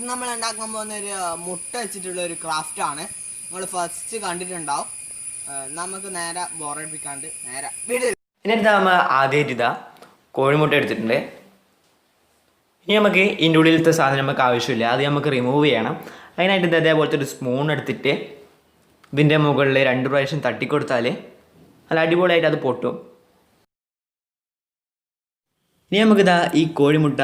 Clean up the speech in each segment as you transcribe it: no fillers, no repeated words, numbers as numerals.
നമ്മൾ ഉണ്ടാക്കാൻ പോകുന്ന ഒരു മുട്ട വെച്ചിട്ടുള്ള ഒരു ക്രാഫ്റ്റ് ആണ്. നിങ്ങൾ ഫസ്റ്റ് കണ്ടിട്ടുണ്ടാവും. നമുക്ക് നേരെ ബോറടിപ്പിക്കാണ്ട് നേരെ വീഡിയോ. ഇതിനടുത്ത് നമ്മൾ ആദ്യമായിട്ട് ഇതാ കോഴിമുട്ട എടുത്തിട്ടുണ്ട്. ഇനി നമുക്ക് ഇതിൻ്റെ ഉള്ളിലത്തെ സാധനം നമുക്ക് ആവശ്യമില്ല, അത് നമുക്ക് റിമൂവ് ചെയ്യണം. അതിനായിട്ട് ഇത് അതേപോലത്തെ ഒരു സ്പൂൺ എടുത്തിട്ട് ഇതിൻ്റെ മുകളിൽ 2 പ്രാവശ്യം തട്ടിക്കൊടുത്താൽ നല്ല അടിപൊളിയായിട്ട് അത് പൊട്ടും. ഇനി നമുക്കിതാ ഈ കോഴിമുട്ട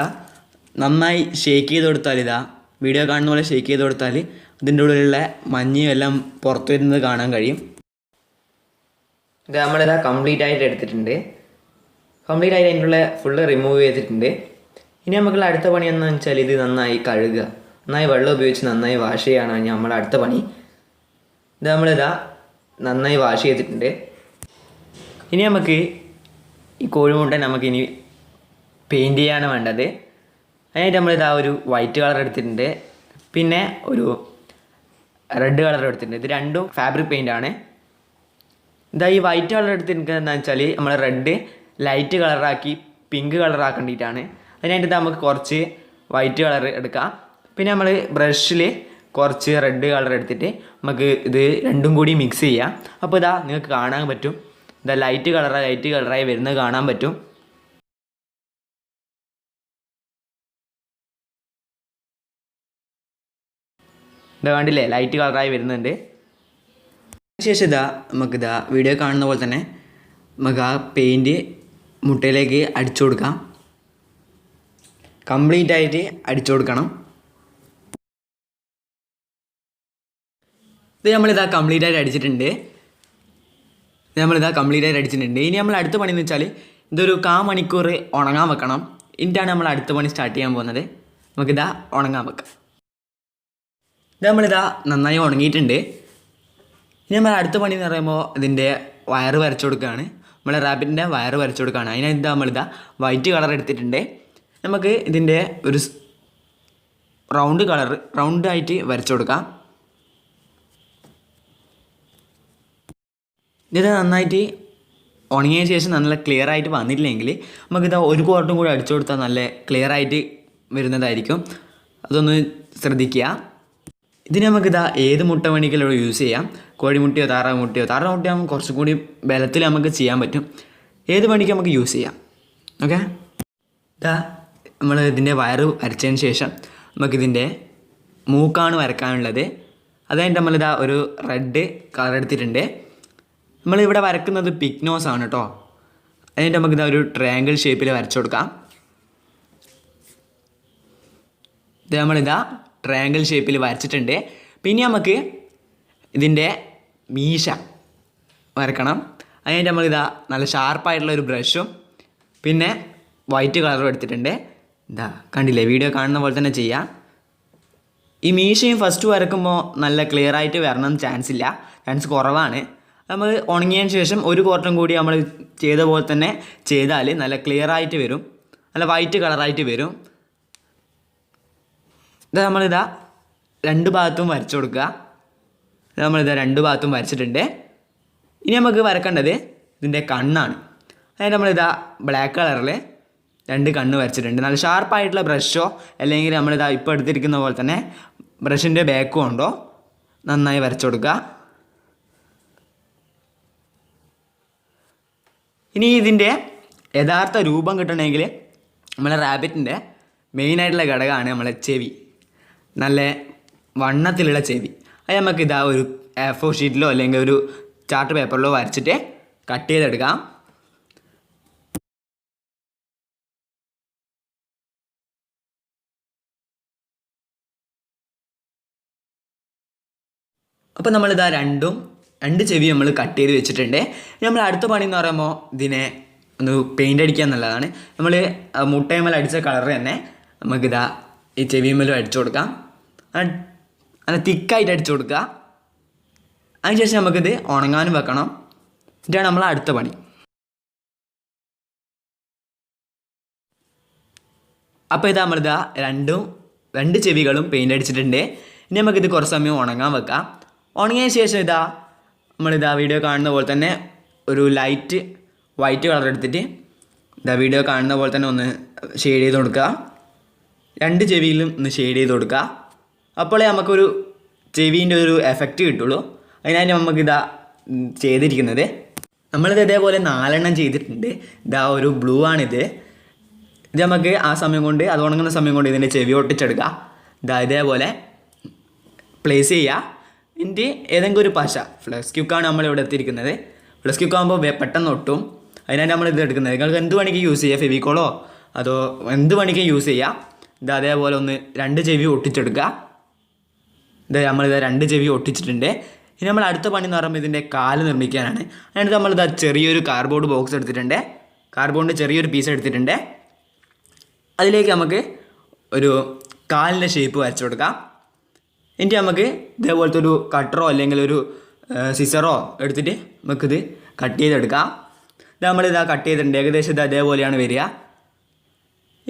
നന്നായി ഷേക്ക് ചെയ്ത് കൊടുത്താൽ, ഇതാ വീഡിയോ കാണുന്ന പോലെ ഷേക്ക് ചെയ്ത് കൊടുത്താൽ ഇതിൻ്റെ ഉള്ളിലുള്ള മഞ്ഞയും എല്ലാം പുറത്തു വരുന്നത് കാണാൻ കഴിയും. ഇത് നമ്മളിതാ കംപ്ലീറ്റ് ആയിട്ട് എടുത്തിട്ടുണ്ട്. കംപ്ലീറ്റ് ആയിട്ട് അതിൻ്റെ ഉള്ള ഫുള്ള് റിമൂവ് ചെയ്തിട്ടുണ്ട്. ഇനി നമുക്കുള്ള അടുത്ത പണി എന്താണെന്ന് വെച്ചാൽ ഇത് നന്നായി കഴുകുക, നന്നായി വെള്ളം ഉപയോഗിച്ച് നന്നായി വാഷ് ചെയ്യാണ് നമ്മുടെ അടുത്ത പണി. ഇത് നമ്മളിതാ നന്നായി വാഷ് ചെയ്തിട്ടുണ്ട്. ഇനി നമുക്ക് ഈ കോഴിമുട്ട നമുക്കിനി പെയിൻറ്റ് ചെയ്യാണ് വേണ്ടത്. അതിനായിട്ട് നമ്മളിതാ ഒരു വൈറ്റ് കളർ എടുത്തിട്ടുണ്ട്, പിന്നെ ഒരു റെഡ് കളർ എടുത്തിട്ടുണ്ട്. ഇത് രണ്ടും ഫാബ്രിക് പെയിൻ്റാണ്. ഇതാ ഈ വൈറ്റ് കളർ എടുത്തിരിക്കുന്നത് എന്താണെന്ന് വെച്ചാൽ നമ്മൾ റെഡ് ലൈറ്റ് കളറാക്കി പിങ്ക് കളറാക്കേണ്ടിയിട്ടാണ്. അതിനായിട്ട് നമുക്ക് കുറച്ച് വൈറ്റ് കളർ എടുക്കാം. പിന്നെ നമ്മൾ ബ്രഷിൽ കുറച്ച് റെഡ് കളർ എടുത്തിട്ട് നമുക്ക് ഇത് രണ്ടും കൂടി മിക്സ് ചെയ്യാം. അപ്പോൾ ഇതാ നിങ്ങൾക്ക് കാണാൻ പറ്റും, ഇതാ ലൈറ്റ് കളറായി വരുന്നത് കാണാൻ പറ്റും. ഇതാ കണ്ടില്ലേ, ലൈറ്റ് കളറായി വരുന്നുണ്ട്. ശേഷം ഇതാ നമുക്കിതാ വീഡിയോ കാണുന്ന പോലെ തന്നെ നമുക്ക് ആ പെയിൻറ്റ് മുട്ടയിലേക്ക് അടിച്ചു കൊടുക്കാം. കംപ്ലീറ്റ് ആയിട്ട് അടിച്ചു കൊടുക്കണം. ഇത് നമ്മളിതാ കംപ്ലീറ്റ് ആയിട്ട് അടിച്ചിട്ടുണ്ട്. ഇനി നമ്മൾ അടുത്ത പണി എന്ന് വെച്ചാൽ ഇതൊരു 1/4 മണിക്കൂർ ഉണങ്ങാൻ വെക്കണം. എന്നിട്ടാണ് നമ്മൾ അടുത്ത പണി സ്റ്റാർട്ട് ചെയ്യാൻ പോകുന്നത്. നമുക്കിതാ ഉണങ്ങാൻ വെക്കാം. ഇത് നമ്മളിതാ നന്നായി ഉണങ്ങിയിട്ടുണ്ട്. ഇനി നമ്മൾ അടുത്ത പണി എന്ന് പറയുമ്പോൾ ഇതിൻ്റെ വയറ് വരച്ചു കൊടുക്കുകയാണ്. നമ്മളെ റാബിറ്റിൻ്റെ വയറ് വരച്ചു കൊടുക്കുകയാണ്. അതിനായിട്ട് നമ്മളിതാ വൈറ്റ് കളർ എടുത്തിട്ടുണ്ട്. നമുക്ക് ഇതിൻ്റെ ഒരു റൗണ്ടായിട്ട് വരച്ചു കൊടുക്കാം. ഇത് നന്നായിട്ട് ഉണങ്ങിയ ശേഷം നല്ല ക്ലിയർ ആയിട്ട് വന്നിട്ടില്ലെങ്കിൽ നമുക്കിതാ ഒരു കോട്ടും കൂടി അടിച്ചു കൊടുത്താൽ നല്ല ക്ലിയർ ആയിട്ട് വരുന്നതായിരിക്കും. അതൊന്ന് ശ്രദ്ധിക്കുക. ഇതിന് നമുക്കിതാ ഏത് മുട്ട വേണമെങ്കിലും യൂസ് ചെയ്യാം. കോഴിമുട്ടയോ താറാവ് മുട്ടയാകുമ്പോൾ കുറച്ചും കൂടി ബലത്തിൽ നമുക്ക് ചെയ്യാൻ പറ്റും. ഏത് വേണമെങ്കിൽ നമുക്ക് യൂസ് ചെയ്യാം. ഓക്കെ, ഇതാ നമ്മൾ ഇതിൻ്റെ വയറ് വരച്ചതിന് ശേഷം നമുക്കിതിൻ്റെ മൂക്കാണ് വരക്കാനുള്ളത്. അതായത് നമ്മളിതാ ഒരു റെഡ് കളർ എടുത്തിട്ടുണ്ട്. നമ്മളിവിടെ വരക്കുന്നത് പിക് നോസ് ആണ് കേട്ടോ. അതിൻ്റെ നമുക്കിതാ ഒരു ട്രയാങ്കിൾ ഷേപ്പിൽ വരച്ചു കൊടുക്കാം. ഇത് നമ്മളിതാ ട്രയാങ്കിൾ ഷേപ്പിൽ വരച്ചിട്ടുണ്ട്. പിന്നെ നമുക്ക് ഇതിൻ്റെ മീശ വരക്കണം. അതിനായിട്ട് നമ്മളിതാ നല്ല ഷാർപ്പായിട്ടുള്ള ഒരു ബ്രഷും പിന്നെ വൈറ്റ് കളറും എടുത്തിട്ടുണ്ട്. ഇതാ കണ്ടില്ലേ, വീഡിയോ കാണുന്ന പോലെ തന്നെ ചെയ്യാം. ഈ മീശയും ഫസ്റ്റ് വരക്കുമ്പോൾ നല്ല ക്ലിയർ ആയിട്ട് വരണം ചാൻസ് കുറവാണ്. നമ്മൾ ഉണങ്ങിയതിന് ശേഷം ഒരു കോട്ടം കൂടി നമ്മൾ ചെയ്ത പോലെ തന്നെ ചെയ്താൽ നല്ല ക്ലിയർ ആയിട്ട് വരും, നല്ല വൈറ്റ് കളറായിട്ട് വരും. ഇത് നമ്മളിതാ 2 ഭാഗത്തും വരച്ചു കൊടുക്കുക. നമ്മളിതാ 2 ഭാഗത്തും വരച്ചിട്ടുണ്ട്. ഇനി നമുക്ക് വരക്കേണ്ടത് ഇതിൻ്റെ കണ്ണാണ്. അതായത് നമ്മളിതാ ബ്ലാക്ക് കളറിൽ 2 കണ്ണ് വരച്ചിട്ടുണ്ട്. നല്ല ഷാർപ്പായിട്ടുള്ള ബ്രഷോ അല്ലെങ്കിൽ നമ്മളിതാ ഇപ്പോൾ എടുത്തിരിക്കുന്ന പോലെ തന്നെ ബ്രഷിൻ്റെ ബാക്കും ഉണ്ടോ നന്നായി വരച്ചു കൊടുക്കുക. ഇനി ഇതിൻ്റെ യഥാർത്ഥ രൂപം കിട്ടണമെങ്കിൽ നമ്മളെ റാബിറ്റിൻ്റെ മെയിനായിട്ടുള്ള ഘടകമാണ് നമ്മളെ ചെവി, നല്ല വണ്ണത്തിലുള്ള ചെവി. അത് നമുക്കിതാ ഒരു A4 ഷീറ്റിലോ അല്ലെങ്കിൽ ഒരു ചാർട്ട് പേപ്പറിലോ വരച്ചിട്ട് കട്ട് ചെയ്തെടുക്കാം. അപ്പോൾ നമ്മളിതാ രണ്ട് ചെവി നമ്മൾ കട്ട് ചെയ്ത് വെച്ചിട്ടുണ്ട്. നമ്മൾ അടുത്ത പണി എന്ന് പറയുമ്പോൾ ഇതിനെ ഒന്ന് പെയിൻ്റ് അടിക്കുക എന്നുള്ളതാണ്. നമ്മൾ മുട്ടയമേൽ അടിച്ച കളർ തന്നെ നമുക്കിതാ ഈ ചെവിമേലും അടിച്ചു കൊടുക്കാം. നല്ല തിക്കായിട്ട് അടിച്ചു കൊടുക്കുക. അതിനുശേഷം നമുക്കിത് ഉണങ്ങാനും വെക്കണം. ഇതാണ് നമ്മൾ അടുത്ത പണി. അപ്പോൾ ഇതാ നമ്മളിതാ രണ്ട് ചെവികളും പെയിൻ്റ് അടിച്ചിട്ടുണ്ട്. ഇനി നമുക്കിത് കുറച്ച് സമയം ഉണങ്ങാൻ വെക്കാം. ഉണങ്ങിയ ശേഷം ഇതാ നമ്മളിതാ വീഡിയോ കാണുന്ന പോലെ തന്നെ ഒരു ലൈറ്റ് വൈറ്റ് കളർ എടുത്തിട്ട് ഇതാ വീഡിയോ കാണുന്ന പോലെ തന്നെ ഒന്ന് ഷെയ്ഡ് ചെയ്ത് കൊടുക്കുക. 2 ചെവിയിലും ഒന്ന് ഷെയ്ഡ് ചെയ്ത് കൊടുക്കുക. അപ്പോഴേ നമുക്കൊരു ചെവീൻ്റെ ഒരു എഫക്റ്റ് കിട്ടുള്ളൂ. അതിനായിട്ട് നമുക്കിതാ ചെയ്തിരിക്കുന്നത്. നമ്മളിത് ഇതേപോലെ 4 ചെയ്തിട്ടുണ്ട്. ഇതാ ഒരു ബ്ലൂ ആണിത്. ഇത് നമുക്ക് ആ സമയം കൊണ്ട്, അത് ഉണങ്ങുന്ന സമയം കൊണ്ട് ഇതിൻ്റെ ചെവി ഒട്ടിച്ചെടുക്കുക. ഇതാ ഇതേപോലെ പ്ലേസ് ചെയ്യുക. എന്നിട്ട് ഏതെങ്കിലും ഒരു പശ, ഫ്ലക്സ് ക്യൂക്കാണ് നമ്മളിവിടെ എത്തിയിരിക്കുന്നത്. ഫ്ലക്സ് ക്യൂക്ക് ആകുമ്പോൾ പെട്ടെന്ന് ഒട്ടും. അതിനായിട്ട് നമ്മളിത് എടുക്കുന്നത്. നിങ്ങൾക്ക് എന്ത് വേണമെങ്കിൽ യൂസ് ചെയ്യുക, ഫെവിക്കോളോ അതോ എന്ത് വേണമെങ്കിൽ യൂസ് ചെയ്യുക. ഇത് അതേപോലെ ഒന്ന് 2 ചെവി ഒട്ടിച്ചെടുക്കുക. ഇത് നമ്മളിത് 2 ചെവി ഒട്ടിച്ചിട്ടുണ്ട്. ഇനി നമ്മൾ അടുത്ത പണി എന്ന് പറയുമ്പോൾ ഇതിൻ്റെ കാല് നിർമ്മിക്കാനാണ്. അതിനകത്ത് നമ്മളിത് ചെറിയൊരു കാർഡ്ബോർഡ് ബോക്സ് എടുത്തിട്ടുണ്ട്. കാർഡ്ബോർഡിൻ്റെ ചെറിയൊരു പീസ് എടുത്തിട്ടുണ്ട്. അതിലേക്ക് നമുക്ക് ഒരു കാലിൻ്റെ ഷേപ്പ് വരച്ചു കൊടുക്കാം. എന്നിട്ട് നമുക്ക് ഇതേപോലത്തെ ഒരു കട്ടറോ അല്ലെങ്കിൽ ഒരു സിസറോ എടുത്തിട്ട് നമുക്കിത് കട്ട് ചെയ്തെടുക്കാം. ഇത് നമ്മളിതാ കട്ട് ചെയ്തിട്ടുണ്ട്. ഏകദേശം ഇത് അതേപോലെയാണ് വരിക.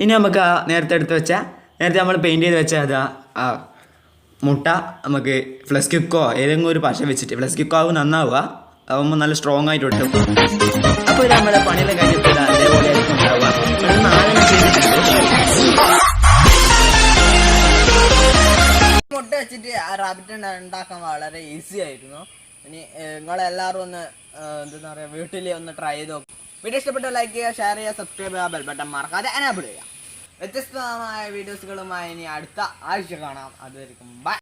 ഇനി നമുക്ക് ആ നേരത്തെ നമ്മൾ പെയിൻറ്റ് ചെയ്ത് വെച്ച അതാ ആ മുട്ട നമുക്ക് ഫ്ലക്സ് ക്യൂക്കോ ഏതെങ്കിലും ഒരു പശ വെച്ചിട്ട്, ഫ്ലക്സ് ക്യൂക്കോ ആവും നന്നാവുക, ആവുമ്പോൾ നല്ല സ്ട്രോങ് ആയിട്ട് ഒട്ടും. അപ്പോൾ ഇത് നമ്മുടെ പണിയെല്ലാം കഴിഞ്ഞപ്പോൾ അതേപോലെ ആയിരിക്കും ഉണ്ടാവുക. 4 ചെയ്തിട്ടുണ്ട്. മുട്ട വെച്ചിട്ട് റാബിറ്റ് ഉണ്ടാക്കാൻ വളരെ ഈസി ആയിരുന്നു. ഇനി നിങ്ങളെല്ലാവരും ഒന്ന് എന്താ പറയുക, വീട്ടിൽ ഒന്ന് ട്രൈ ചെയ്ത് നോക്കും. വീഡിയോ ഇഷ്ടപ്പെട്ട ലൈക്ക് ചെയ്യുക, ഷെയർ ചെയ്യുക, സബ്സ്ക്രൈബ് ചെയ്യുക, ബെൽ ബട്ടൺ മറക്കാതെ എനേബിൾ ചെയ്യുക. വ്യത്യസ്തമായ വീഡിയോസുകളുമായി ഇനി അടുത്ത ആഴ്ച കാണാം. അതുവരെയും ബൈ.